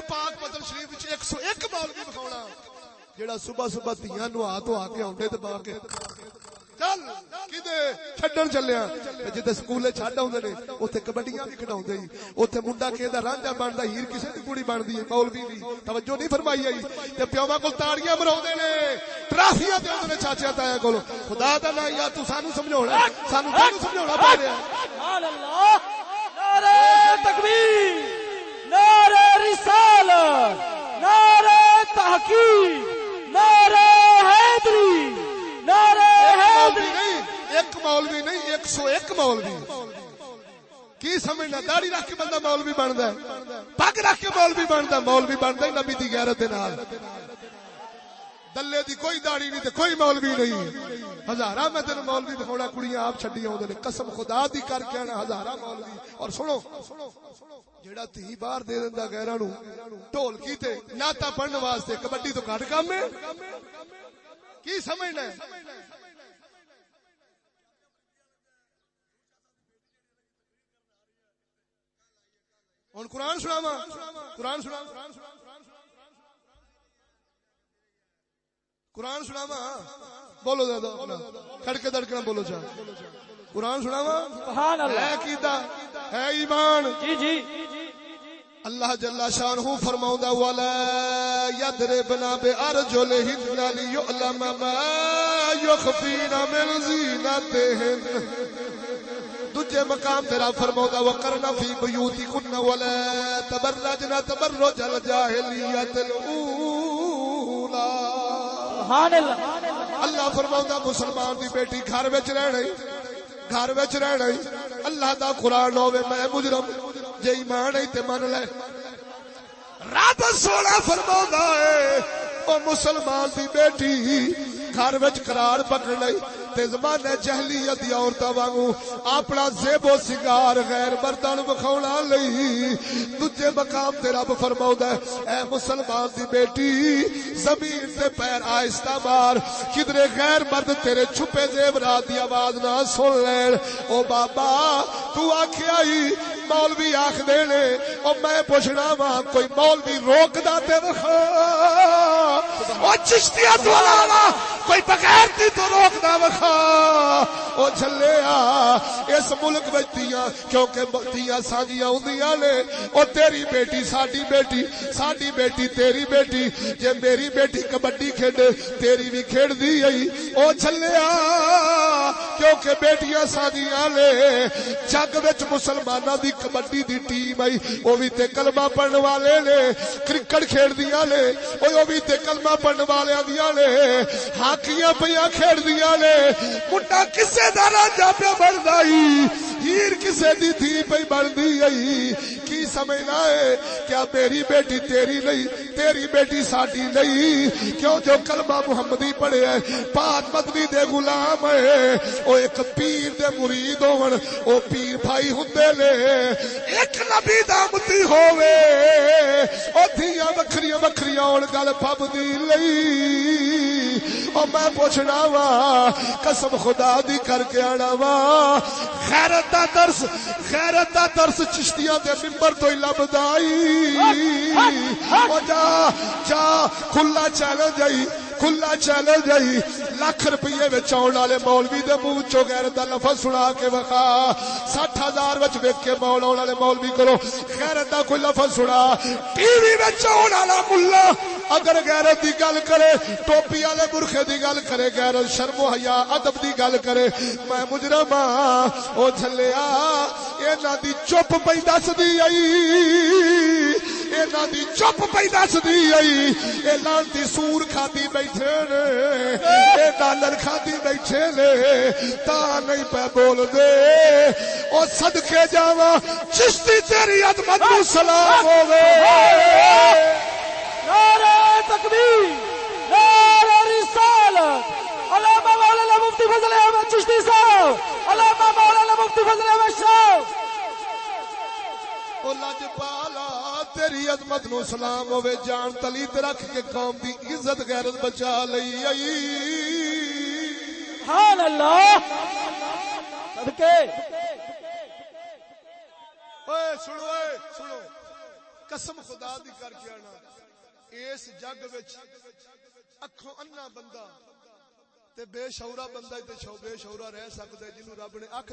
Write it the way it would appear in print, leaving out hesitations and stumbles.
پاک بدر شریف وچ 101 مولوی بکھاونا جیڑا صبح صبح دھیاں نو ہاتھ آ کے آندے تے با کے چل کدے چھڈن چلیا جتے سکولے چھڈ آوندے نے اوتھے کبڈیاں بھی کھڈاوندے ہی اوتھے منڈا کہدا رانجا بندا ہیر کسے دی کڑی بندی ہے مولوی بھی توجہ نہیں فرمائی آئی تے پیواں کول تاڑیاں مراوندے نے ٹرافیاں دیندے نے چاچا تایا کول خدا دا نا یا تو سانو سمجھاونا سمجھاونا پے رہیا سبحان اللہ نعرہ تکبیر نعرہ رسالت نعرہ تحقیق نعرہ حیدری نعرہ حیدری نہیں ایک مولوی نہیں 101 مولوی کی سمجھنا داڑھی رکھ کے بندہ مولوی بندا ہے پگ رکھ کے مولوی بندا ہے نبی دی غیرت دے نال دلے دی کوئی داڑھی نہیں تے کوئی مولوی نہیں ہزاراں میں تینوں مولوی دکھاونا کڑیاں آپ چھڈی آوندے نے قسم خدا دی کر کے آنا ہزاراں مولوی اور سنو جیڑا تھی باہر دے دیندا غیراں نو ڈھولکی تے نعتاں پڑھن واسطے کبڈی تو گھٹ کم ہے کی سمجھنا ہے ہن قرآن سناواں قرآن سناواں بولو دادا اپنا کھڑکے دڑکنا بولو چا قرآن سناواں سبحان اللہ ہے عقیدہ ہے ایمان جی اللہ جل شانہ فرماوندا ولا یضربنا بارجلہن لیعلم ما یخفین من زینتہن دوجے مقام تیرا فرماوندا وقرنا فی بیوتکن ولا تبرجنا تبرج الجاہلیت الاولی سبحان اللہ اللہ فرماوندا مسلمان دی بیٹی گھر وچ رہنا اللہ دا قرآن ہوے میں مجرم جے ایمان ہے تے من لے رب سونا فرماوندا ہے او مسلمان دی بیٹی گھر وچ قرار پکڑ لئی تے زمانے جہلیت دی عورتاں وانگو اپنا زیب و سنگار غیر مرداں نوں وکھاونا لئی دوجے مقام تے رب فرماوندا ہے اے مسلمان دی بیٹی زمین تے پیر آہستہ مار کدرے غیر مرد تیرے چھپے زیورات دی آواز نہ سن لین او بابا تو آکھیا ہی مولوی آکھ دے نے او میں پوچھنا وا کوئی مولوی روکدا تے وکھا او چشتیہ والا کوئی بغیر تی تو روکدا وکھا او جھلیا اس ملک وچ تیاں کیونکہ تیاں سانجیاں ہوندیاں نے او تیری بیٹی ساڈی بیٹی تیری بیٹی جے میری بیٹی کبڈی کھیڈے تیری بھی کھیڈدی ائی او جھلیا کیونکہ بیٹیاں سانجیاں نے جگ وچ مسلماناں دی کبڈی دی ٹیم آئی او بھی تے کلمہ پڑھن والے نے کرکٹ کھیڈدیاں نے او بھی تے کلمہ پڑھن والیاں دیاں نے ہاکیاں پیاں کھیڈدیاں نے منڈا کسے دا راجا پہ بندا ای ہیر کسے دی تھی پہ بندی ائی کی سمجھنا ہے کیا میری بیٹی تیری نہیں تیری بیٹی ساڈی نہیں کیوں جو کلمہ محمدی پڑھے ہے پاک مدنی دے غلام ہے او ایک پیر دے مرید ہون او پیر بھائی ہوندے نے ایک نبی دا امتی ہووے او دھیاں وکھریاں ہون گل پبدی لئی او میں پوچھنا وا قسم خدا دی کر کے آنا وا غیرت دا درس چشتیاں دے منبر تو ہی لبدائی او جا کھلا چینل جائی لاکھ روپیے وچ آن والے مولوی دے منہ چوں غیرت دا لفظ سنا کے وکھا 60,000 وچ ویکھ کے مول آن والے مولوی کرو غیرت دا کوئی لفظ سنا ٹی وی وچ آن والا ملا اگر غیرت دی گل کرے ٹوپی والے برخے دی گل کرے غیرت شرم و حیا ادب دی گل کرے میں مجرم او جھلیا انہاں دی چپ پئی دس دی آئی انہاں دی چپ پئی دس دی آئی اے لانتی سور کھادی بیٹھے نے اے ڈالر کھادی بیٹھے نے تا نہیں پہ بول دے او صدقے جاواں چشتی تیری عظمت نو سلام ہوے نعرہ تکبیر نعرہ رسالت علامہ مولانا مفتی فضل احمد چشتی صاحب علامہ مولانا مفتی فضل احمد شاہ او لاجپالا تیری عظمت نو سلام ہوے جان تلی تے رکھ کے قوم دی عزت غیرت بچا لئی آئی سبحان اللہ صدقے اوے سنو قسم خدا دی کر کے آنا اس جگ وچ اکھوں انا بندہ تے بے شعورا بندہ تے بے شعورا رہ سکدا ہے جنوں رب نے اکھ